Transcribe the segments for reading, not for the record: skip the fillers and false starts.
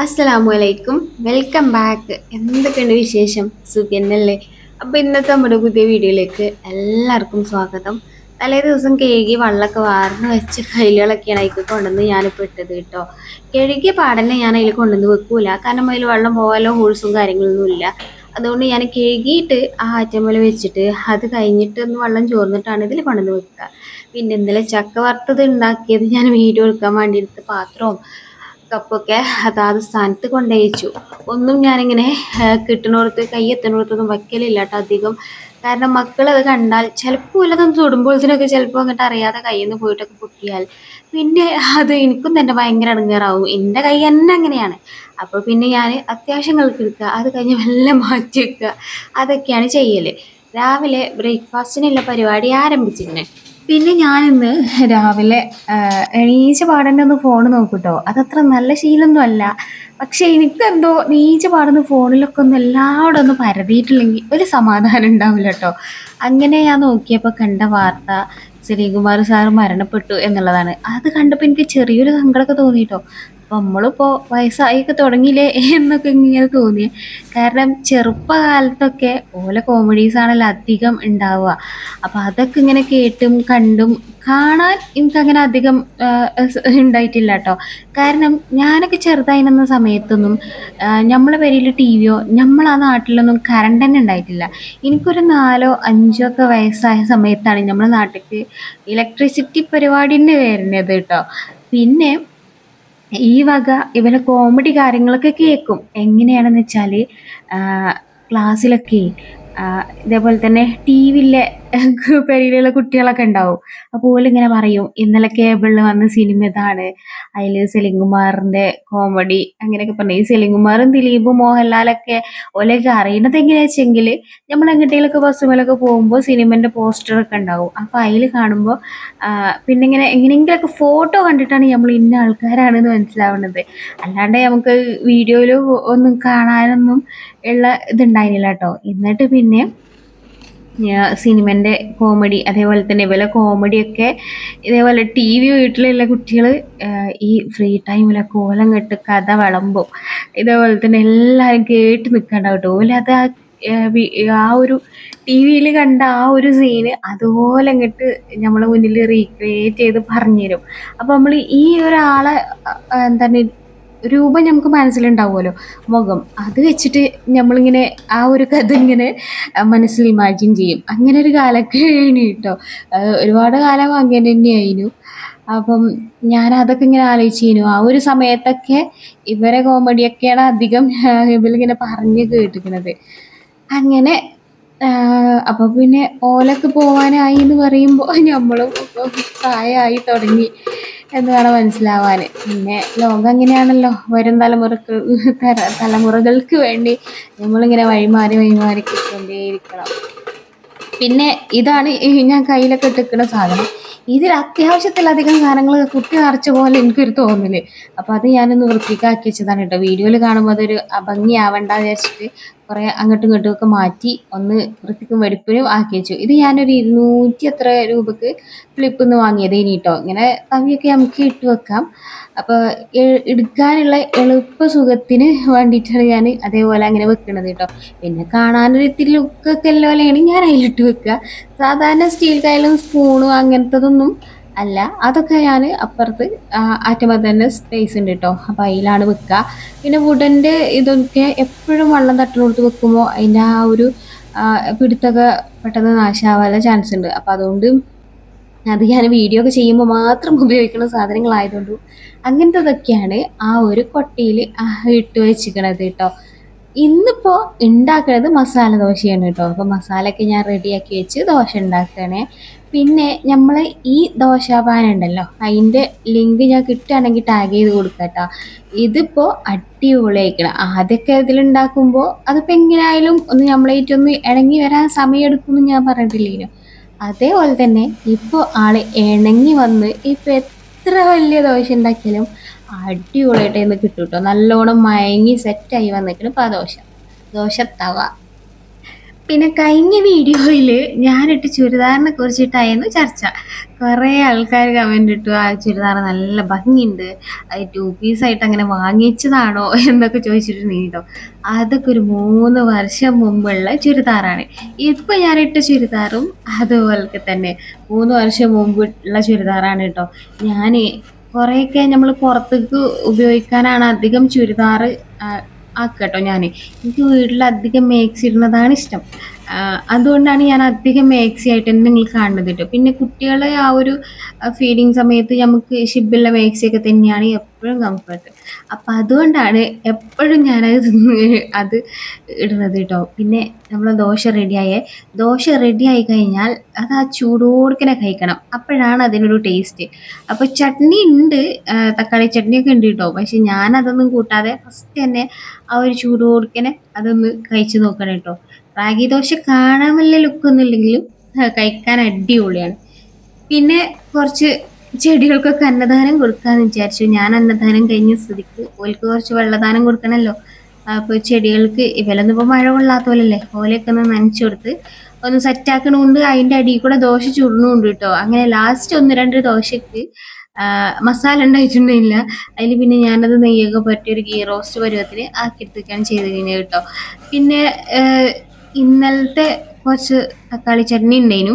അസ്സലാമലൈക്കും, welcome back. എന്തൊക്കെയുണ്ട് വിശേഷം? സുഖന്നല്ലേ? അപ്പോൾ ഇന്നത്തെ നമ്മുടെ പുതിയ വീഡിയോയിലേക്ക് എല്ലാവർക്കും സ്വാഗതം. തലേ ദിവസം കഴുകി വെള്ളമൊക്കെ വാർന്ന് വെച്ച കൈകളൊക്കെയാണ് അതിൽ കൊണ്ടുവന്ന് ഞാനിപ്പോൾ ഇട്ടത് കേട്ടോ. കഴുകിയ പാടന്നെ ഞാൻ അതിൽ കൊണ്ടുവന്ന് വെക്കൂല, കാരണം അതിൽ വെള്ളം പോകാനോ ഹോൾസും കാര്യങ്ങളൊന്നും ഇല്ല. അതുകൊണ്ട് ഞാൻ കഴുകിയിട്ട് ആ ആറ്റമ്മൽ വെച്ചിട്ട് അത് കഴിഞ്ഞിട്ട് ഒന്ന് വെള്ളം ചോർന്നിട്ടാണ് ഇതിൽ കൊണ്ടുവന്ന് വെക്കുക. പിന്നെ ഇന്നലെ ചക്ക വറുത്തത് ഉണ്ടാക്കിയത് ഞാൻ വീഡിയോ എടുക്കാൻ വേണ്ടി എടുത്ത പാത്രവും കപ്പൊക്കെ അതാത് സ്ഥാനത്ത് കൊണ്ടയച്ചു. ഒന്നും ഞാനിങ്ങനെ കിട്ടണോടത്ത് കൈ എത്തണോടത്തൊന്നും വയ്ക്കലില്ല കേട്ടോ അധികം. കാരണം മക്കളത് കണ്ടാൽ ചിലപ്പോൾ വല്ലതും തൊടുമ്പോഴത്തേനൊക്കെ ചിലപ്പോൾ അങ്ങോട്ട് അറിയാതെ കയ്യിൽ നിന്ന് പോയിട്ടൊക്കെ പൊട്ടിയാൽ പിന്നെ അത് എനിക്കും തന്നെ ഭയങ്കര ഇടങ്ങേറാവും. എൻ്റെ കൈ തന്നെ അങ്ങനെയാണ്. അപ്പോൾ പിന്നെ ഞാൻ അത്യാവശ്യങ്ങൾക്ക് എടുക്കുക, അത് കഴിഞ്ഞ് മെല്ലെ മാറ്റി വെക്കുക, അതൊക്കെയാണ് ചെയ്യൽ. രാവിലെ ബ്രേക്ക്ഫാസ്റ്റിനുള്ള പരിപാടി ആരംഭിച്ചിരുന്നേ. പിന്നെ ഞാനിന്ന് രാവിലെ എണീച്ച പാടന്നെ ഒന്ന് ഫോൺ നോക്കൂട്ടോ. അതത്ര നല്ല ശീലമൊന്നും അല്ല, പക്ഷെ എനിക്കെന്തോ നീച്ച പാടുന്ന ഫോണിലൊക്കെ ഒന്ന് എല്ലാവരും ഒന്ന് പരതിയിട്ടില്ലെങ്കിൽ ഒരു സമാധാനം ഉണ്ടാവില്ല കേട്ടോ. അങ്ങനെ ഞാൻ നോക്കിയപ്പോൾ കണ്ട വാർത്ത ശ്രീകുമാർ സാർ മരണപ്പെട്ടു എന്നുള്ളതാണ്. അത് കണ്ടപ്പോൾ എനിക്ക് ചെറിയൊരു സങ്കടമൊക്കെ തോന്നിട്ടോ. അപ്പം നമ്മളിപ്പോൾ വയസ്സായിക്കെ തുടങ്ങിയില്ലേ എന്നൊക്കെ ഇങ്ങനെ തോന്നി. കാരണം ചെറുപ്പകാലത്തൊക്കെ ഓലെ കോമഡീസാണല്ലോ അധികം ഉണ്ടാവുക. അപ്പം അതൊക്കെ ഇങ്ങനെ കേട്ടും കണ്ടും കാണാൻ എനിക്കങ്ങനെ അധികം ഉണ്ടായിട്ടില്ല കേട്ടോ. കാരണം ഞാനൊക്കെ ചെറുതായിരുന്ന സമയത്തൊന്നും നമ്മളെ പേരിൽ ടി വിയോ നമ്മളാ നാട്ടിലൊന്നും കറണ്ട് തന്നെ ഉണ്ടായിട്ടില്ല. എനിക്കൊരു 4 5 ഒക്കെ വയസ്സായ സമയത്താണ് നമ്മുടെ നാട്ടിലേക്ക് ഇലക്ട്രിസിറ്റി പരിപാടി തന്നെ വരുന്നത് കേട്ടോ. പിന്നെ ഈ വക ഇവരെ കോമഡി കാര്യങ്ങളൊക്കെ കേൾക്കും. എങ്ങനെയാണെന്ന് വെച്ചാൽ ക്ലാസ്സിലൊക്കെ ഇതേപോലെ തന്നെ ടി വിയിലെ പെരയിലുള്ള കുട്ടികളൊക്കെ ഉണ്ടാവും. അപ്പോൾ ഓലിങ്ങനെ പറയും ഇന്നലെ കേബിളിൽ വന്ന സിനിമ ഇതാണ്, അതിൽ സെലിംകുമാറിൻ്റെ കോമഡി അങ്ങനെയൊക്കെ പറഞ്ഞു. ഈ സെലിംകുമാറും ദിലീപും മോഹൻലാലൊക്കെ ഓലൊക്കെ അറിയണത് എങ്ങനെയാ വെച്ചെങ്കിൽ നമ്മൾ എങ്ങോട്ടേലൊക്കെ ബസ്സുമേലൊക്കെ പോകുമ്പോൾ സിനിമൻ്റെ പോസ്റ്ററൊക്കെ ഉണ്ടാവും. അപ്പോൾ അതിൽ കാണുമ്പോൾ പിന്നെ ഇങ്ങനെ എങ്ങനെയെങ്കിലൊക്കെ ഫോട്ടോ കണ്ടിട്ടാണ് നമ്മൾ ഇന്ന ആൾക്കാരാണെന്ന് മനസ്സിലാവുന്നത്. അല്ലാണ്ട് നമുക്ക് വീഡിയോയിൽ ഒന്നും കാണാനൊന്നും ഉള്ള ഇതുണ്ടായിരുന്നില്ല കേട്ടോ. എന്നിട്ട് പിന്നെ സിനിമൻ്റെ കോമഡി അതേപോലെ തന്നെ ഇവരെ കോമഡിയൊക്കെ ഇതേപോലെ ടി വി വീട്ടിലുള്ള കുട്ടികൾ ഈ ഫ്രീ ടൈമിലൊക്കെ ഓലം കെട്ട് കഥ വിളമ്പും. ഇതേപോലെ തന്നെ എല്ലാവരും കേട്ട് നിൽക്കണ്ടാവും കേട്ടോ. ഓലത് ആ ഒരു ടി വിയിൽ കണ്ട ആ ഒരു സീന് അതുപോലെ അങ്ങോട്ട് നമ്മളെ മുന്നിൽ റീക്രിയേറ്റ് ചെയ്ത് പറഞ്ഞു തരും. അപ്പം നമ്മൾ ഈ ഒരാളെ എന്താണ് രൂപം നമുക്ക് മനസ്സിലുണ്ടാവുമല്ലോ, മുഖം, അത് വെച്ചിട്ട് നമ്മളിങ്ങനെ ആ ഒരു കഥ ഇങ്ങനെ മനസ്സിൽ ഇമാജിൻ ചെയ്യും. അങ്ങനെ ഒരു കാലമൊക്കെ കഴിഞ്ഞു കേട്ടോ. ഒരുപാട് കാലം അങ്ങനെ തന്നെയായിരുന്നു. അപ്പം ഞാൻ അതൊക്കെ ഇങ്ങനെ ആലോചിച്ചിരുന്നു. ആ ഒരു സമയത്തൊക്കെ ഇവരെ കോമഡിയൊക്കെയാണ് അധികം ഇവരിങ്ങനെ പറഞ്ഞ് കേട്ടിരിക്കുന്നത്. അങ്ങനെ അപ്പോൾ പിന്നെ ഓലൊക്കെ പോവാനായി എന്ന് പറയുമ്പോൾ നമ്മളും പ്രായമായി തുടങ്ങി എന്ന് വേണം മനസ്സിലാവാൻ. പിന്നെ ലോകം അങ്ങനെയാണല്ലോ, വരും തലമുറകൾക്ക് വേണ്ടി നമ്മളിങ്ങനെ വഴിമാറി വഴിമാറി കിട്ടിക്കൊണ്ടേയിരിക്കണം. പിന്നെ ഇതാണ് ഞാൻ കയ്യിലൊക്കെ ഇട്ടിരിക്കുന്ന സാധനം. ഇതിൽ അത്യാവശ്യത്തിലധികം സാധനങ്ങൾ കുത്തി നിറച്ച പോലെ എനിക്കൊരു തോന്നല്. അപ്പോൾ അത് ഞാനൊന്ന് വൃത്തിക്കാക്കി വെച്ചതാണ് കേട്ടോ. വീഡിയോയിൽ കാണുമ്പോൾ അതൊരു ഭംഗിയാവണ്ട വിചാരിച്ചിട്ട് കുറേ അങ്ങോട്ടും ഇങ്ങോട്ടും ഒക്കെ മാറ്റി ഒന്ന് വൃത്തിക്കും വെടിപ്പിനും ആക്കി വെച്ചു. ഇത് ഞാനൊരു 200 എത്ര രൂപക്ക് ഫ്ലിപ്പിൽ നിന്ന് വാങ്ങിയത് ഇനി കേട്ടോ. ഇങ്ങനെ തവിയൊക്കെ നമുക്ക് ഇട്ട് വെക്കാം. അപ്പോൾ എടുക്കാനുള്ള എളുപ്പ സുഖത്തിന് വേണ്ടിയിട്ടാണ് ഞാൻ അതേപോലെ അങ്ങനെ വെക്കുന്നത് കേട്ടോ. പിന്നെ കാണാനൊരു ഇത്തിരി ലുക്കൊക്കെ ഉള്ളപോലെയാണ് ഞാൻ അതിലിട്ട് വെക്കുക. സാധാരണ സ്റ്റീൽ കയ്യിലും സ്പൂണും അങ്ങനത്തതൊന്നും അല്ല. അതൊക്കെ ഞാൻ അപ്പുറത്ത് ആറ്റുമ്പോൾ തന്നെ സ്പേസ് ഉണ്ട് കേട്ടോ. അപ്പോൾ അതിലാണ് വെക്കുക. പിന്നെ വുഡൻ്റെ ഇതൊക്കെ എപ്പോഴും വെള്ളം തട്ടിനോടുത്ത് വെക്കുമ്പോൾ അതിൻ്റെ ആ ഒരു പിടുത്തൊക്കെ പെട്ടെന്ന് നാശമാവാനുള്ള ചാൻസ് ഉണ്ട്. അപ്പോൾ അതുകൊണ്ട് അത് ഞാൻ വീഡിയോ ഒക്കെ ചെയ്യുമ്പോൾ മാത്രം ഉപയോഗിക്കുന്ന സാധനങ്ങളായതുകൊണ്ട് അങ്ങനത്തതൊക്കെയാണ് ആ ഒരു കൊട്ടയിൽ ഇട്ട് വെച്ചിരിക്കണത് കേട്ടോ. ഇന്നിപ്പോൾ ഉണ്ടാക്കുന്നത് മസാല ദോശയാണ് കേട്ടോ. അപ്പോൾ മസാലയൊക്കെ ഞാൻ റെഡിയാക്കി വെച്ച് ദോശ ഉണ്ടാക്കുകയാണ്. പിന്നെ നമ്മൾ ഈ ദോശാപാൻ ഉണ്ടല്ലോ, അതിൻ്റെ ലിങ്ക് ഞാൻ കിട്ടുകയാണെങ്കിൽ ടാഗ് ചെയ്ത് കൊടുക്കാം കേട്ടോ. ഇതിപ്പോൾ അടിപൊളിയായിരിക്കണം. ആദ്യമൊക്കെ ഇതിലുണ്ടാക്കുമ്പോൾ അതിപ്പോൾ എങ്ങനെയായാലും ഒന്ന് നമ്മളായിട്ടൊന്ന് ഇണങ്ങി വരാൻ സമയമെടുക്കുമെന്ന് ഞാൻ പറഞ്ഞിട്ടില്ലേനു. അതേപോലെ തന്നെ ഇപ്പോൾ ആൾ ഇണങ്ങി വന്ന് ഇപ്പോൾ എത്ര വലിയ ദോശ ഉണ്ടാക്കിയാലും അടിപൊളിയായിട്ട് ഇന്ന് കിട്ടും കേട്ടോ. നല്ലോണം മയങ്ങി സെറ്റായി വന്നിട്ട് ഇപ്പോൾ ആ ദോശ തവ പിന്നെ കഴിഞ്ഞ വീഡിയോയിൽ ഞാനിട്ട് ചുരിദാറിനെ കുറിച്ചിട്ടായിരുന്നു ചർച്ച. കുറേ ആൾക്കാർ കമൻ്റ് ഇട്ടു, ആ ചുരിദാർ നല്ല ഭംഗിയുണ്ട്, അത് 2 പീസായിട്ട് അങ്ങനെ വാങ്ങിച്ചതാണോ എന്നൊക്കെ ചോദിച്ചിട്ടുണ്ട് കേട്ടോ. അതൊക്കെ ഒരു 3 വർഷം മുമ്പുള്ള ചുരിദാറാണ്. ഇപ്പം ഞാനിട്ട ചുരിദാറും അതുപോലൊക്കെ തന്നെ 3 വർഷം മുമ്പുള്ള ചുരിദാറാണ് കേട്ടോ. ഞാൻ കുറേയൊക്കെ നമ്മൾ പുറത്തേക്ക് ഉപയോഗിക്കാനാണ് അധികം ചുരിദാർ ആക്കട്ടോ. എനിക്ക് വീട്ടിൽ അധികം മേക്സി ഇടുന്നതാണ് ഇഷ്ടം. അതുകൊണ്ടാണ് ഞാൻ അധികം മേക്സി ആയിട്ട് തന്നെ നിങ്ങൾ കാണുന്നത് കേട്ടോ. പിന്നെ കുട്ടികളെ ആ ഒരു ഫീഡിങ് സമയത്ത് നമുക്ക് ഷിബുള്ള മേക്സിയൊക്കെ തന്നെയാണ് എപ്പോഴും കംഫർട്ട്. അപ്പം അതുകൊണ്ടാണ് എപ്പോഴും ഞാനത് അത് ഇടുന്നത് കേട്ടോ. പിന്നെ നമ്മൾ ദോശ റെഡിയായി കഴിഞ്ഞാൽ അത് ആ ചൂടോടുക്കനെ കഴിക്കണം, അപ്പോഴാണ് അതിനൊരു ടേസ്റ്റ്. അപ്പോൾ ചട്നി ഉണ്ട്, തക്കാളി ചട്നിയൊക്കെ ഉണ്ട് കേട്ടോ. പക്ഷെ ഞാനതൊന്നും കൂട്ടാതെ ഫസ്റ്റ് തന്നെ ആ ഒരു ചൂടോടുക്കനെ അതൊന്ന് കഴിച്ച് നോക്കണം കേട്ടോ. റാഗി ദോശ കാണാൻ വലിയ ലുക്കൊന്നും ഇല്ലെങ്കിലും കഴിക്കാൻ അടിപൊളിയാണ്. പിന്നെ കുറച്ച് ചെടികൾക്കൊക്കെ അന്നദാനം കൊടുക്കാമെന്ന് വിചാരിച്ചു. ഞാൻ അന്നദാനം കഴിഞ്ഞ സ്ഥിതിക്ക് ഓൽക്ക് കുറച്ച് വെള്ളദാനം കൊടുക്കണമല്ലോ. അപ്പോൾ ചെടികൾക്ക് ഇവലൊന്നും ഇപ്പോൾ മഴ കൊള്ളാത്ത പോലല്ലേ, ഓലയൊക്കെ ഒന്ന് നനച്ചു കൊടുത്ത് ഒന്ന് സെറ്റാക്കണമുണ്ട്. അതിൻ്റെ അടിയിൽ കൂടെ ദോശ ചുടണമുണ്ട് കേട്ടോ. അങ്ങനെ ലാസ്റ്റ് 1-2 ദോശക്ക് മസാല ഉണ്ടായിട്ടുണ്ടായില്ല. അതിൽ പിന്നെ ഞാനത് നെയ്യൊക്കെ പറ്റി ഒരു ഗീ റോസ്റ്റ് പരുവത്തിന് ആക്കിയെടുത്തേക്കാണ് ചെയ്ത് കഴിഞ്ഞത് കേട്ടോ. പിന്നെ ഇന്നലത്തെ കുറച്ച് തക്കാളി ചട്നി ഉണ്ടായിരുന്നു,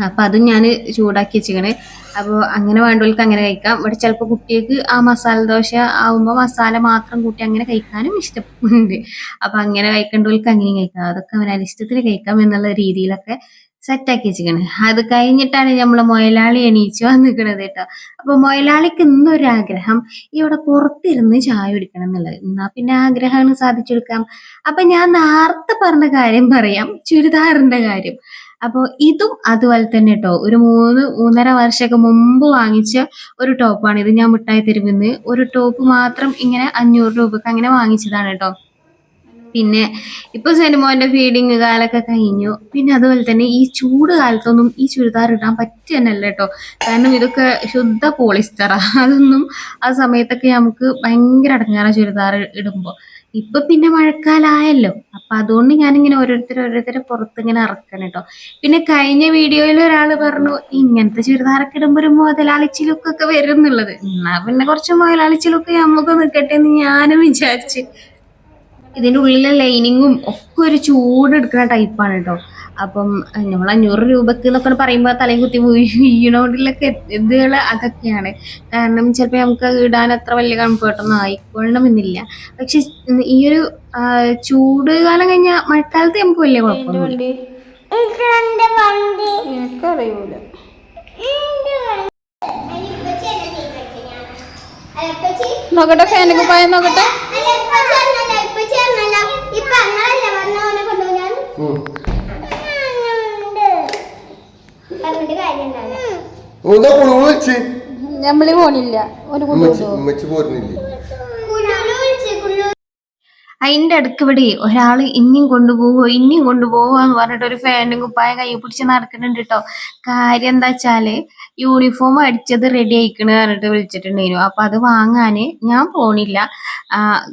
അപ്പം അതും ഞാൻ ചൂടാക്കി വെച്ചിരിക്കണേ. അപ്പോൾ അങ്ങനെ വേണ്ടവർക്ക് അങ്ങനെ കഴിക്കാം. ഇവിടെ ചിലപ്പോൾ കുട്ടികൾക്ക് ആ മസാല ദോശ ആവുമ്പോൾ മസാല മാത്രം കൂട്ടി അങ്ങനെ കഴിക്കാനും ഇഷ്ടമുണ്ട്. അപ്പം അങ്ങനെ കഴിക്കേണ്ടവർക്ക് അങ്ങനെയും കഴിക്കാം, അതൊക്കെ അവരനിഷ്ടത്തിന് കഴിക്കാം എന്നുള്ള രീതിയിലൊക്കെ സെറ്റാക്കി വെച്ചിരിക്കണേ. അത് കഴിഞ്ഞിട്ടാണ് നമ്മളെ മൊയലാളി എണീച്ച് വന്നിരിക്കണത് കേട്ടോ. അപ്പോൾ മൊയലാളിക്ക് ഇന്നൊരാഗ്രഹം ഇവിടെ പുറത്തിരുന്ന് ചായ കുടിക്കണം എന്നുള്ളത്. എന്നാൽ പിന്നെ ആഗ്രഹമാണ് സാധിച്ചെടുക്കാം. അപ്പം ഞാൻ നേരത്തെ പറഞ്ഞ കാര്യം പറയാം, ചുരിദാറിൻ്റെ കാര്യം. അപ്പോൾ ഇതും അതുപോലെ തന്നെ കേട്ടോ. ഒരു 3-3.5 വർഷമൊക്കെ മുമ്പ് വാങ്ങിച്ച ഒരു ടോപ്പാണ് ഇത്. ഞാൻ മിഠായി തെരുവിന്ന് ഒരു ടോപ്പ് മാത്രം ഇങ്ങനെ 500 രൂപക്ക് അങ്ങനെ വാങ്ങിച്ചതാണ് കേട്ടോ. പിന്നെ ഇപ്പൊ സെനിമോന്റെ ഫീഡിങ് കാലൊക്കെ കഴിഞ്ഞു. പിന്നെ അതുപോലെ തന്നെ ഈ ചൂട് കാലത്തൊന്നും ഈ ചുരിദാർ ഇടാൻ പറ്റുന്നല്ല കേട്ടോ. കാരണം ഇതൊക്കെ ശുദ്ധ പോളിസ്റ്ററാ. അതൊന്നും ആ സമയത്തൊക്കെ നമുക്ക് ഭയങ്കര അടങ്ങാറ ചുരിദാർ ഇടുമ്പോൾ. ഇപ്പൊ പിന്നെ മഴക്കാലമായല്ലോ, അപ്പൊ അതുകൊണ്ട് ഞാനിങ്ങനെ ഓരോരുത്തരെ പുറത്തിങ്ങനെ ഇറക്കണം കേട്ടോ. പിന്നെ കഴിഞ്ഞ വീഡിയോയിൽ ഒരാൾ പറഞ്ഞു ഇങ്ങനത്തെ ചുരിദാറൊക്കെ ഇടുമ്പോൾ ഒരു മുതലാളിച്ചി ലുക്കൊക്കെ വരും എന്നുള്ളത്. എന്നാ പിന്നെ കുറച്ച് മുതലാളിച്ചി ലുക്ക് നമുക്ക് നിൽക്കട്ടെ എന്ന് ഞാനും വിചാരിച്ച്. ഇതിൻ്റെ ഉള്ളിലെ ലൈനിങ്ങും ഒക്കെ ഒരു ചൂടെടുക്കുന്ന ടൈപ്പാണ് കേട്ടോ. അപ്പം നമ്മൾ 500 രൂപക്ക് എന്നൊക്കെ പറയുമ്പോൾ തലയും കുത്തി വീണോണ്ടിലൊക്കെ ഇതുകൾ അതൊക്കെയാണ്. കാരണം ചിലപ്പോൾ നമുക്ക് ഇടാൻ അത്ര വലിയ കംഫേർട്ടൊന്നും ആയിക്കൊള്ളണമെന്നില്ല. പക്ഷെ ഈ ഒരു ചൂട് കാലം കഴിഞ്ഞാൽ മഴക്കാലത്ത് നമുക്ക് വലിയ കുഴപ്പമൊന്നുമില്ല. നോക്കട്ടെ, ഫാൻ കുപ്പായം നോക്കട്ടെ. നമ്മള് പോണില്ല, ഒരു അതിൻ്റെ അടുക്ക് ഇവിടെ ഒരാൾ ഇനിയും കൊണ്ടുപോകുമോ എന്ന് പറഞ്ഞിട്ട് ഒരു ഫാനും കുപ്പായം കൈ പിടിച്ച് നടക്കുന്നുണ്ട് കേട്ടോ. കാര്യം എന്താ വെച്ചാല് യൂണിഫോം അടിച്ചത് റെഡി ആയിക്കണ് പറഞ്ഞിട്ട് വിളിച്ചിട്ടുണ്ടായിരുന്നു. അപ്പൊ അത് വാങ്ങാന് ഞാൻ പോണില്ല.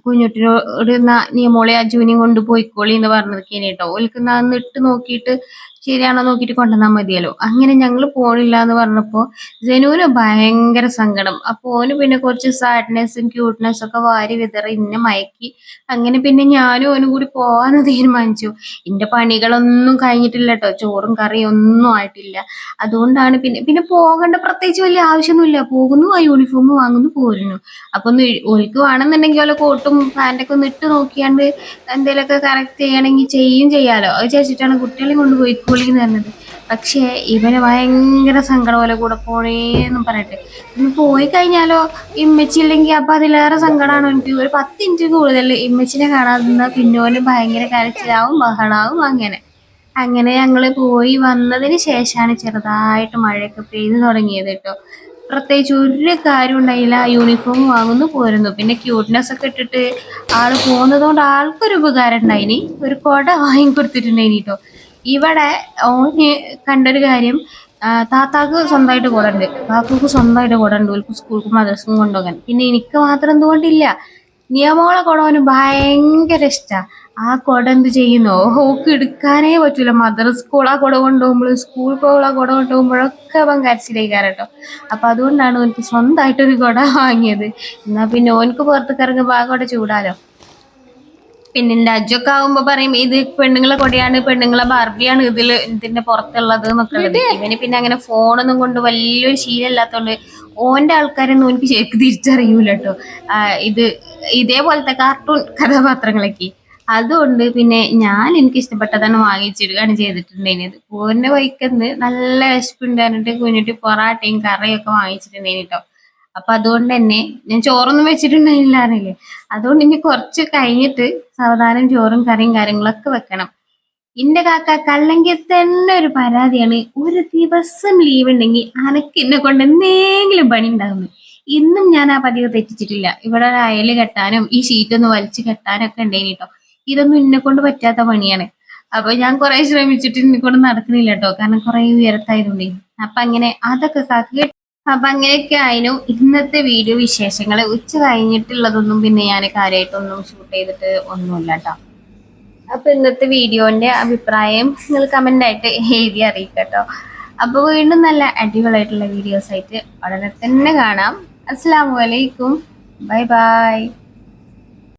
കുഞ്ഞുട്ടിനോട് നിയമോളെ അജുവിനെയും കൊണ്ട് പോയിക്കോളി എന്ന് പറഞ്ഞതൊക്കെ കേട്ടോ. ഓൽക്ക് അന്ന് ഇട്ട് നോക്കിയിട്ട് ശരിയാണോ നോക്കിയിട്ട് കൊണ്ടുവന്നാൽ മതിയല്ലോ. അങ്ങനെ ഞങ്ങൾ പോണില്ല എന്ന് പറഞ്ഞപ്പോൾ ജനുവിന് ഭയങ്കര സങ്കടം. അപ്പോൾ ഓന് പിന്നെ കുറച്ച് സാഡ്നെസ്സും ക്യൂട്ട്നെസ്സും ഒക്കെ വാരി വിതറി ഇന്നെ മയക്കി. അങ്ങനെ പിന്നെ ഞാനും ഓനും കൂടി പോവാന്ന് തീരുമാനിച്ചു. എന്റെ പണികളൊന്നും കഴിഞ്ഞിട്ടില്ല കേട്ടോ, ചോറും കറിയും ഒന്നും ആയിട്ടില്ല. അതുകൊണ്ടാണ് പിന്നെ പോകേണ്ട പ്രത്യേകിച്ച് വലിയ ആവശ്യമൊന്നുമില്ല. പോകുന്നു, ആ യൂണിഫോം വാങ്ങുന്നു, പോരുന്നു. അപ്പൊ ഒന്ന് ഓൽക്ക് വേണമെന്നുണ്ടെങ്കിൽ ഓലെ കോട്ടും പാൻറ്റൊക്കെ ഒന്ന് ഇട്ട് നോക്കിയാണ്ട് എന്തെങ്കിലുമൊക്കെ കറക്റ്റ് ചെയ്യണമെങ്കിൽ ചെയ്യാലോ. അത് വിചാരിച്ചിട്ടാണ് കുട്ടികളെയും കൊണ്ട് പോയിക്കോളി എന്ന് പറഞ്ഞത്. പക്ഷേ ഇവന് ഭയങ്കര സങ്കടം പോലെ കൂടെ പോണേന്നും പറയട്ടെ. ഇന്ന് പോയി കഴിഞ്ഞാലോ ഇമ്മച്ചി ഇല്ലെങ്കിൽ അപ്പൊ അതിലേറെ സങ്കടമാണ് എനിക്ക്. ഒരു 10 മിനിറ്റ് കൂടുതൽ ഇമ്മച്ചിനെ കാണാതിരുന്നാൽ പിന്നെ ഓന് ഭയങ്കര കരച്ചിലാവും, ബഹളാവും. അങ്ങനെ ഞങ്ങൾ പോയി വന്നതിന് ശേഷമാണ് ചെറുതായിട്ട് മഴയൊക്കെ പെയ്തു തുടങ്ങിയത് കേട്ടോ. പ്രത്യേകിച്ച് ഒരു കാര്യം ഉണ്ടായില്ല. യൂണിഫോം വാങ്ങുന്നു, പോരുന്നു. പിന്നെ ക്യൂട്ട്നെസ് ഒക്കെ ഇട്ടിട്ട് ആള് പോകുന്നതുകൊണ്ട് ആൾക്കൊരു ഉപകാരം ഉണ്ടായിനി. ഒരു കൊട വാങ്ങിക്കൊടുത്തിട്ടുണ്ടായിനി കേട്ടോ. ഇവിടെ ഓന് കണ്ടൊരു കാര്യം, താത്താക്ക് സ്വന്തമായിട്ട് കുട ഉണ്ട്, കാക്കൂക്ക് സ്വന്തമായിട്ട് കുട ഉണ്ട്. ഓൽക്ക് സ്കൂൾക്കും മദ്രസക്കും കൊണ്ടുപോകാൻ. പിന്നെ എനിക്ക് മാത്രം എന്തുകൊണ്ടില്ല. നിയമോളെ കുട ഓന് ഭയങ്കര ഇഷ്ടമാണ്. ആ കുട എന്ത് ചെയ്യുന്നോ, ഓക്ക് എടുക്കാനേ പറ്റൂല. സ്കൂൾ ആ കുട കൊണ്ടുപോകുമ്പോൾ, സ്കൂൾ പോകാൻ കുട കൊണ്ടുപോകുമ്പോഴൊക്കെ അവൻ കരച്ചിലേക്കാരട്ടോ. അപ്പൊ അതുകൊണ്ടാണ് ഓനക്ക് സ്വന്തമായിട്ടൊരു കുട വാങ്ങിയത്. എന്നാ പിന്നെ ഓനക്ക് പുറത്തേക്ക് ഇറങ്ങുമ്പോൾ ആ കുട ചൂടാലോ. പിന്നെ എന്റെ അജ്ജൊക്കെ ആവുമ്പോ പറയും ഇത് പെണ്ണുങ്ങളെ കൊടയാണ്, പെണ്ണുങ്ങളെ ബാർബിയാണ് ഇതിന്റെ പുറത്തുള്ളത് എന്നൊക്കെ ഉള്ളത്. ഇവന് പിന്നെ അങ്ങനെ ഫോണൊന്നും കൊണ്ട് വലിയൊരു ശീലമില്ലാത്തോണ്ട് ഓന്റെ ആൾക്കാരൊന്നും എനിക്ക് ശരിക്കും തിരിച്ചറിയൂല കേട്ടോ. ഇത് ഇതേപോലത്തെ കാർട്ടൂൺ കഥാപാത്രങ്ങളൊക്കെ. അതുകൊണ്ട് പിന്നെ ഞാൻ എനിക്ക് ഇഷ്ടപ്പെട്ടതാണ് വാങ്ങിച്ചിടുകയാണ് ചെയ്തിട്ടുണ്ടായിരുന്നത്. ഓന്റെ വൈക്കന്ന് നല്ല വിശപ്പുണ്ടായിരുന്നിട്ട് കുഞ്ഞിട്ട് പൊറാട്ടയും കറിയും ഒക്കെ വാങ്ങിച്ചിട്ടുണ്ടായിരുന്നു കേട്ടോ. അപ്പൊ അതുകൊണ്ട് തന്നെ ഞാൻ ചോറൊന്നും വെച്ചിട്ടുണ്ടായില്ല അറിയില്ലേ. അതുകൊണ്ട് ഇനി കുറച്ച് കഴിഞ്ഞിട്ട് സാവധാനം ചോറും കറിയും കാര്യങ്ങളൊക്കെ വെക്കണം. ഇന്റെ കാക്ക അല്ലെങ്കിൽ തന്നെ ഒരു പരാതിയാണ്, ഒരു ദിവസം ലീവ് ഉണ്ടെങ്കിൽ അനക്ക് എന്നെ കൊണ്ട് എന്തെങ്കിലും പണി ഉണ്ടാകുന്നു. ഇന്നും ഞാൻ ആ പതിവ് തെറ്റിച്ചിട്ടില്ല. ഇവിടെ ഒരു അയല് കെട്ടാനും ഈ ഷീറ്റൊന്ന് വലിച്ചു കെട്ടാനും ഒക്കെ ഉണ്ടായിന് കേട്ടോ. ഇതൊന്നും എന്നെ കൊണ്ട് പറ്റാത്ത പണിയാണ്. അപ്പൊ ഞാൻ കുറെ ശ്രമിച്ചിട്ട് എന്നെ കൊണ്ട് നടക്കുന്നില്ല കേട്ടോ, കാരണം കുറെ ഉയരത്തായതുകൊണ്ടേ. അപ്പൊ അങ്ങനെ അതൊക്കെ കാക്ക. അപ്പൊ അങ്ങനെയൊക്കെ ആയിരുന്നു ഇന്നത്തെ വീഡിയോ വിശേഷങ്ങൾ. ഉച്ച കഴിഞ്ഞിട്ടുള്ളതൊന്നും പിന്നെ ഞാൻ കാര്യമായിട്ടൊന്നും ഷൂട്ട് ചെയ്തിട്ട് ഒന്നുമില്ല കേട്ടോ. അപ്പൊ ഇന്നത്തെ വീഡിയോന്റെ അഭിപ്രായം നിങ്ങൾ കമന്റ് ആയിട്ട് എഴുതി അറിയിക്കട്ടോ. അപ്പൊ വീണ്ടും നല്ല അടിപൊളിയായിട്ടുള്ള വീഡിയോസ് ആയിട്ട് ഉടനെ തന്നെ കാണാം. അസ്സലാമു അലൈക്കും, ബൈ ബൈ.